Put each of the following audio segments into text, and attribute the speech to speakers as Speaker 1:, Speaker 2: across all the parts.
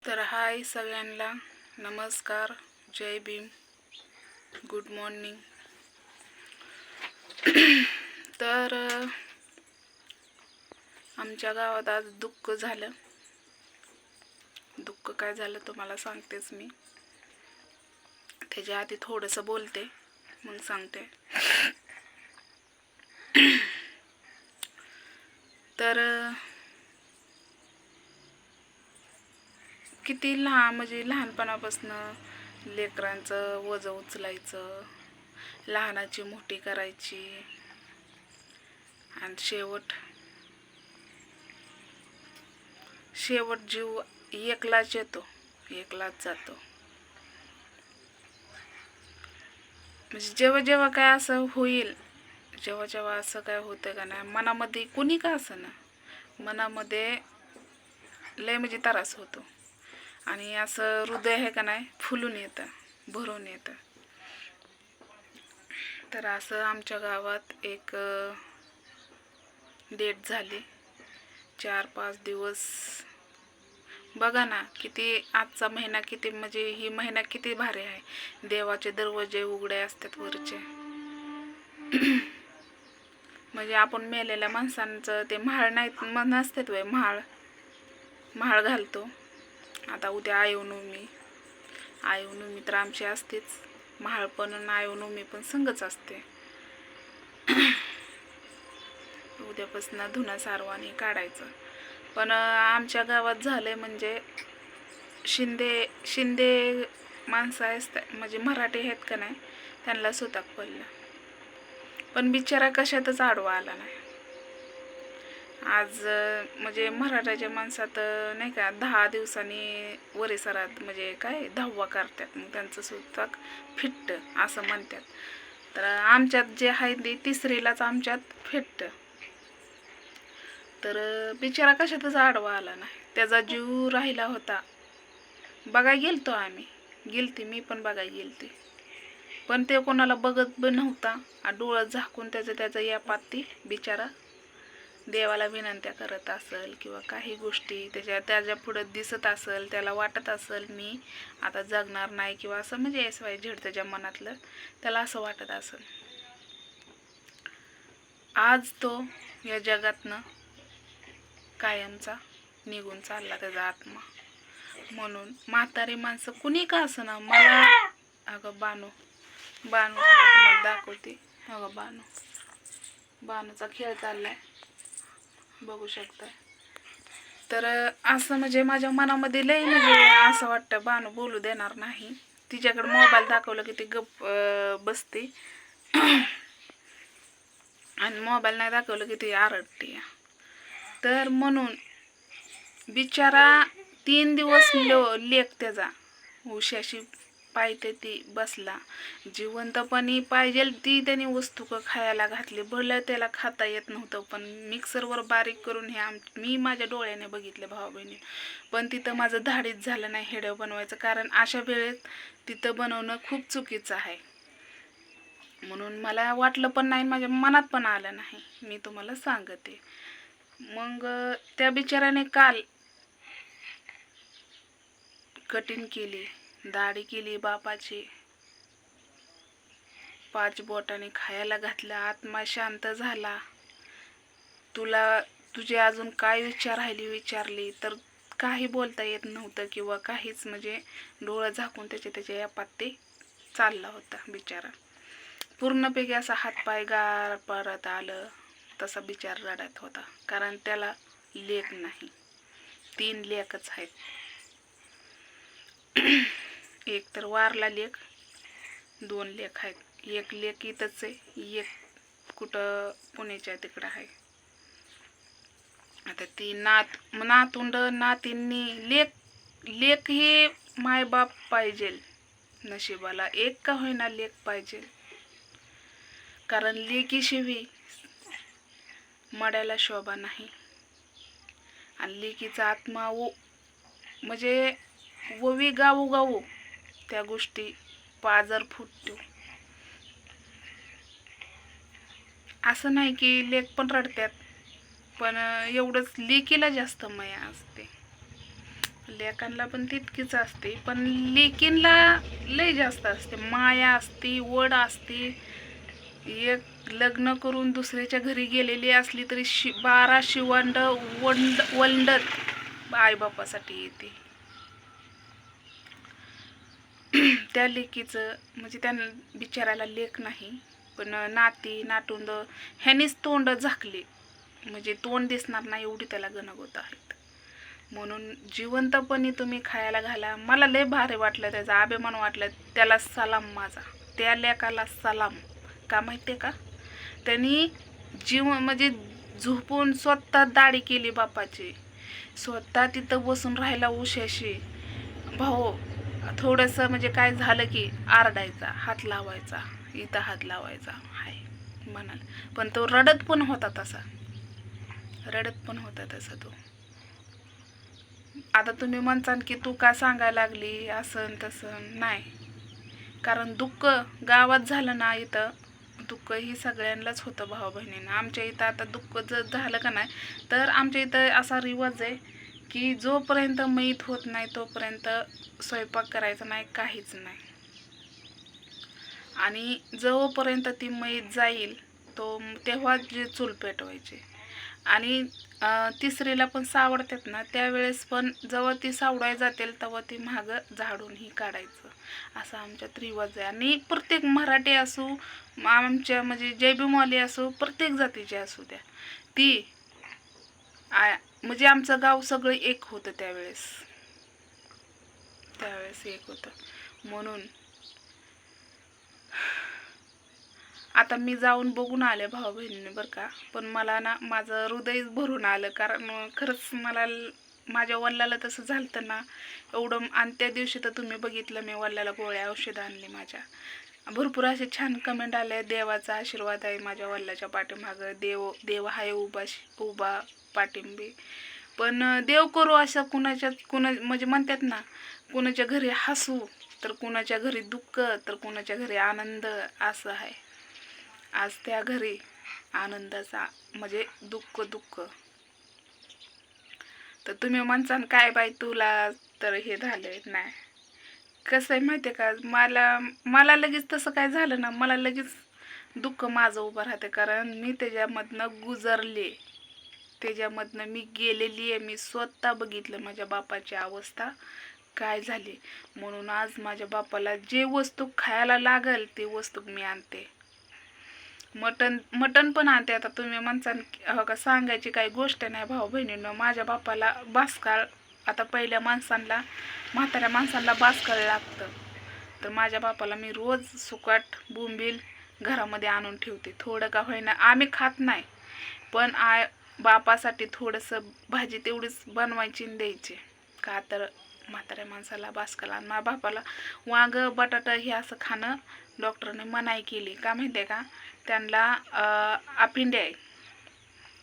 Speaker 1: तर हाय सगळ्यांना, नमस्कार, जय भीम, गुड मॉर्निंग. तर आमच्या गावात आज दुःख झालं. दुःख काय झालं तुम्हाला सांगतेच मी. त्याच्या आधी थोडंसं बोलते, मग सांगते. तर किती लहानपणापासून लेकरांचं वजं उचलायचं, लहानाची मोठी करायची, आणि शेवट जीव एकलाच येतो, एकलाच जातो. म्हणजे जेव्हा जेव्हा काय असं होईल, जेव्हा जेव्हा असं काय होतं का नाही, मनामध्ये कुणी का असं ना, मनामध्ये लय म्हणजे त्रास होतो. आणि असं हृदय आहे का नाही, फुलून येतं, भरून येतं. तर असं आमच्या गावात एक डेट झाली. 4-5 दिवस. बघा ना, किती आजचा महिना किती, म्हणजे ही महिना किती भारी आहे. देवाचे दरवाजे उघडे असतात वरचे. म्हणजे आपण मेलेल्या माणसांचं ते म्हाळ नाही नसतात वय, म्हाळ घालतो. आता उद्या आयुनवमी तर आमची असतेच. म्हाळ पण आयुनवमी पण संगच असते. उद्यापासून धुणं सारवानी काढायचं. पण आमच्या गावात झालंय म्हणजे शिंदे माणसं असतात, म्हणजे मराठी आहेत का नाही, त्यांना सुताक पडलं. पण बिचारा कशातच आडवा आला नाही. आज म्हणजे मराठाच्या माणसात नाही का 10 दिवसांनी वरेसरात म्हणजे काय 10वा करतात, मग त्यांचं सुताक फिट्ट असं म्हणतात. तर आमच्यात जे आहे ते 3रीलाच आमच्यात फिट्ट. तर बिचारा कशातच आडवा आला नाही. त्याचा जीव राहिला होता. बघायला गेलतो आम्ही, मी पण बघायला गेलते. पण ते कोणाला बघत पण नव्हता. डोळं झाकून त्याचं या पाती बिचारा देवाला विनंत्या करत असेल, किंवा काही गोष्टी त्याच्या पुढं दिसत असेल, त्याला वाटत असेल मी आता जगणार नाही, किंवा असं म्हणजे SY झेड त्याच्या मनातलं त्याला असं वाटत असेल. आज तो या जगातनं कायमचा निघून चालला त्याचा आत्मा. म्हणून म्हातारी माणसं कुणी का असना, मला अगं बानू तुम्हाला दाखवते. अगं बानूचा खेळ चाललाय, बघू शकता. तर असं म्हणजे माझ्या मनामध्ये लय म्हणजे असं वाटतं बानू बोलू देणार नाही. तिच्याकडे मोबाईल दाखवलं की ती गप बसते, आणि मोबाईल नाही दाखवलं की ती आरडते. तर म्हणून बिचारा 3 दिवस लेक त्याचा उशाशी पायते ती बसला. जिवंतपणी पाहिजे ती त्याने वस्तू खायला घातली. भलं त्याला खाता येत नव्हतं, पण मिक्सरवर बारीक करून मी माझ्या डोळ्याने बघितले भाऊ बहिणी. पण तिथं माझं धाडीच झालं नाही हेडं बनवायचं, कारण अशा वेळेत तिथं बनवणं खूप चुकीचं आहे. म्हणून मला वाटलं पण नाही, माझ्या मनात पण आलं नाही, मी तुम्हाला सांगते. मग त्या बिचाराने काल कटिंग केली, दाढी केली बापाची, 5 बोटाने खायला घातलं. आत्मा शांत झाला. तुझे अजून काय विचार राहिली विचारली तर काही बोलता येत नव्हतं, किंवा काहीच, म्हणजे डोळं झाकून त्याच्या या पाते चालला होता बिचारा. पूर्णपैकी असा हातपाय गार परत आलं तसा बिचार रडत होता. कारण त्याला लेक नाही, 3 लेकच आहेत. एक तर वारला लेक, 2 लेक आहेत. एक लेक इथंच आहे, एक कुठं पुण्याच्या तिकडं आहे. आता ती नातुंड नातींनी लेक ही मायबाप पाहिजे नशिबाला, एक का होईना लेक पाहिजे. कारण लेकीशिवाय मड्याला शोभा नाही. आणि लेकीचा आत्मा म्हणजे ववी गावू त्या गोष्टी पाजर फुटतो. असं नाही की लेक पण रडतात, पण एवढंच लेकीला जास्त माया असते. लेकांना पण तितकीच असते, पण लेकींला लय जास्त असते, माया असते, वड असते. एक लग्न करून दुसऱ्याच्या घरी गेलेली असली तरी 12 शिवंड वंडत आईबापासाठी येते. त्या लेकीचं म्हणजे त्या बिचाराला लेक नाही, पण नाती नातुंड ह्यानीच तोंड झाकले, म्हणजे तोंड दिसणार नाही एवढी त्याला गणगोत आहेत. म्हणून जिवंतपणी तुम्ही खायला घाला. मला लय भारी वाटलं, त्याचा अभिमान वाटला. त्याला सलाम माझा, त्या लेकाला सलाम. का माहिती आहे का, त्यांनी म्हणजे झोपून स्वतः दाढी केली बापाची, स्वतः तिथं बसून राहिला उशाशी. भाऊ थोडंसं म्हणजे काय झालं की आरडायचा, हात लावायचा, इथं हात लावायचा हाय म्हणाल. पण तो रडत पण होता तसा, तो. आता तुम्ही म्हणसान की तू का सांगायला लागली असं तसं, नाही. कारण दुःख गावात झालं ना, इथं दुःख ही सगळ्यांनाच होतं भाऊ बहिणींना. आमच्या इथं आता दुःख जर झालं का नाही, तर आमच्या इथं असा रिवाज आहे की जोपर्यंत मैत होत नाही तोपर्यंत स्वयंपाक करायचा नाही, काहीच नाही. आणि जोपर्यंत ती मैत जाईल तेव्हा जे चूल पेटवायचे. आणि तिसरीला पण सावडतात ना, त्यावेळेस पण जेव्हा ती सावडाय जातील तेव्हा ती मागं झाडून ही काढायचं, असा आमच्यात रिवाज आहे. आणि प्रत्येक मराठी असो, आमच्या म्हणजे जयबीमवाली असो, प्रत्येक जातीचे असू द्या, ती म्हणजे आमचं गाव सगळं एक होतं त्यावेळेस एक होतं. म्हणून आता मी जाऊन बघून आले भाऊ बहिणीने बरं का, पण मला ना माझं हृदय भरून आलं. कारण खरंच मला माझ्या वडिलाला तसं झालं ना एवढं. आणि त्या दिवशी तर तुम्ही बघितलं, मी वडिलाला गोळ्या औषधं आणली. माझ्या भरपूर असे छान कमेंट आले. देवाचा आशीर्वाद आहे माझ्या वडिलाच्या पाठीमागं, देव आहे उभा पाठिंबे. पण देव करू असं कुणा म्हणजे म्हणतात ना, कुणाच्या घरी हसू तर कुणाच्या घरी दुःख तर कुणाच्या घरी आनंद, असं आहे. आज त्या घरी आनंदाचा म्हणजे दुःख. तर तुम्ही म्हणसान काय बाई तुला तर हे झालंय. नाही, कसं आहे माहिती आहे का, मला लगेच तसं काय झालं ना, मला लगेच दुःख माझं उभं राहते. कारण मी त्याच्यामधनं गुजरले, त्याच्यामधनं मी गेलेली आहे. मी स्वतः बघितलं माझ्या बापाची अवस्था काय झाली. म्हणून आज माझ्या बापाला जे वस्तू खायला लागल ते वस्तू मी आणते. मटण पण आणते. आता तुम्ही म्हणसान हो का, सांगायची काही गोष्ट नाही भाऊ बहिणींनो. माझ्या बापाला बासकाळ, आता पहिल्या माणसांना, म्हाताऱ्या माणसांना बासकाळ लागतं, तर माझ्या बापाला मी रोज सुकाट बोंबील घरामध्ये आणून ठेवते. थोडं का होईना, आम्ही खात नाही, पण बापासाठी थोडंसं भाजी तेवढीच बनवायची आणि द्यायची. का तर म्हाताऱ्या माणसाला बासकाळ. आणि माझ्या बापाला वांग बटाटा हे असं खाणं डॉक्टरने मनाई केली. का माहिती आहे का, त्यांना आपिंड्या आहे,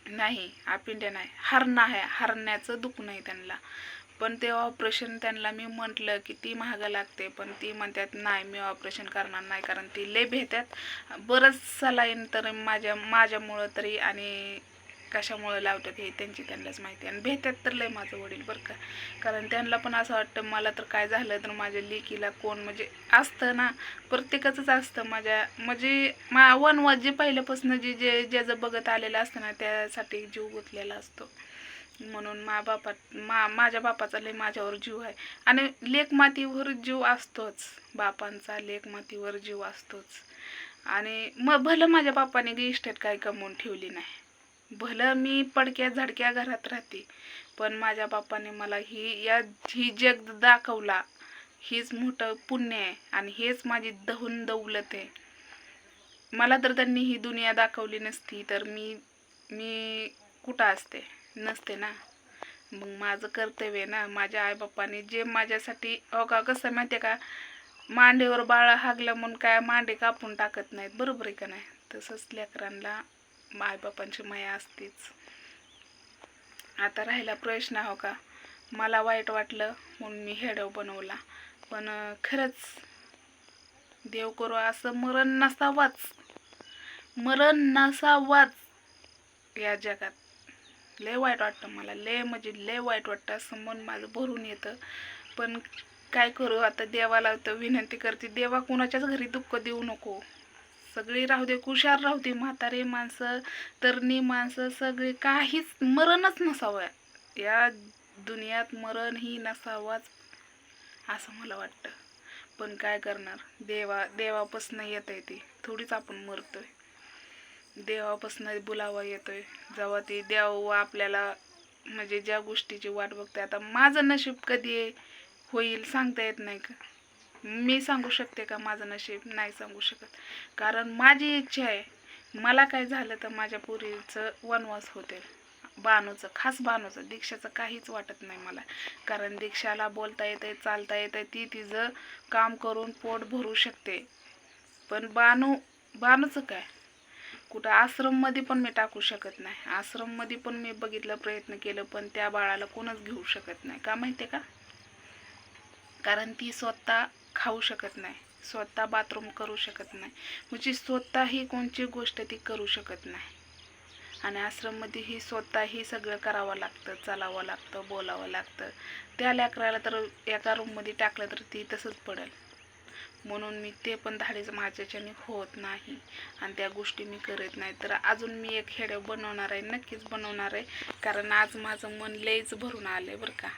Speaker 1: नाही आपिंड्या नाही, हरणा आहे, हरण्याचं दुखणं आहे त्यांना. पण ते ऑपरेशन त्यांना मी म्हटलं की ती महाग लागते, पण ती म्हणतात नाही मी ऑपरेशन करणार नाही, कारण ती लय भेटतात. बरंच सलाईन तर माझ्यामुळं तरी, आणि कशामुळं लावतात हे त्यांनाच माहिती. आणि भेटतात तर लय माझं वडील बरं का, कारण त्यांना पण असं वाटतं मला तर काय झालं तर माझ्या लेकीला कोण, म्हणजे असतं ना, प्रत्येकाचंच असतं. म्हणजे वनवास जे पहिल्यापासून ज्याचं बघत आलेलं असतं ना, त्यासाठी जीव गुंतलेला असतो. म्हणून माझ्या बापाचा लय माझ्यावर जीव आहे. आणि लेकमातीवर जीव असतोच, बापांचा लेकमातीवर जीव असतोच. आणि मग भलं माझ्या बापाने इस्टेट काय कमवून ठेवली नाही, भलं मी पडक्या झडक्या घरात राहते, पण माझ्या बापाने मला ही जग दाखवला, हेच मोठं पुण्य आहे. आणि हेच माझी दहून दौलत आहे. मला तर त्यांनी ही दुनिया दाखवली नसती तर मी कुठं नसते ना. मग माझं कर्तव्य आहे ना, माझ्या आईबापाने जे माझ्यासाठी हो का, कसं माहिती आहे का, मांडीवर बाळ हागलं म्हणून काय मांडी कापून टाकत नाहीत, बरोबर आहे का नाही. तसंच लेकरांना आईबापांची माया असतेच. आता राहिला प्रश्न हो का, मला वाईट वाटलं म्हणून मी व्हिडिओ बनवला, पण खरंच देव करू असं मरण नसावाच या जगात. लय वाईट वाटतं मला, लय म्हणजे लय वाईट वाटतं, असं मन माझं भरून येतं. पण काय करू आता, देवाला तर विनंती करते, देवा कुणाच्याच घरी दुःख देऊ नको, सगळी राहू दे, कुशार राहू दे, म्हातारे माणसं, तरणी माणसं, सगळी काहीच मरणच नसावं या दुनियात, मरण ही नसावाच असं मला वाटतं. पण काय करणार, देवापासून येत आहे ती, थोडीच आपण मरतोय, देवापासून बुलावा येतोय. जेव्हा ते देव आपल्याला म्हणजे ज्या गोष्टीची वाट बघते, आता माझं नशीब कधी होईल सांगता येत नाही का, मी सांगू शकते का माझं नशीब? नाही सांगू शकत, कारण माझी इच्छा आहे, मला काय झालं तर माझ्या पोरीचं वनवास होते, बाणूचं, खास बाणूचं, दीक्षाचं काहीच वाटत नाही मला, कारण दीक्षाला बोलता येतंय, चालता येतंय, ती तिचं काम करून पोट भरू शकते. पण बाणूचं काय, कुठं आश्रममध्ये पण मी टाकू शकत नाही, आश्रममध्ये पण मी बघितलं, प्रयत्न केलं, पण त्या बाळाला कोणच घेऊ शकत नाही. का माहिती आहे का? कारण ती स्वतः खाऊ शकत नाही, स्वतः बाथरूम करू शकत नाही, म्हणजे स्वतःही कोणची गोष्ट ती करू शकत नाही. आणि आश्रममध्ये ही स्वतःही सगळं करावं लागतं, चालावं लागतं, बोलावं लागतं. त्या लेकराला तर एका रूममध्ये टाकलं तर ती तसंच पडेल. म्हणून मी ते पण धाडीचं माझ्याच्याने होत नाही आणि त्या गोष्टी मी करत नाही. तर अजून मी एक खेड्या बनवणार आहे, नक्कीच बनवणार आहे, कारण आज माझं मन लयच भरून आलं आहे बरं का.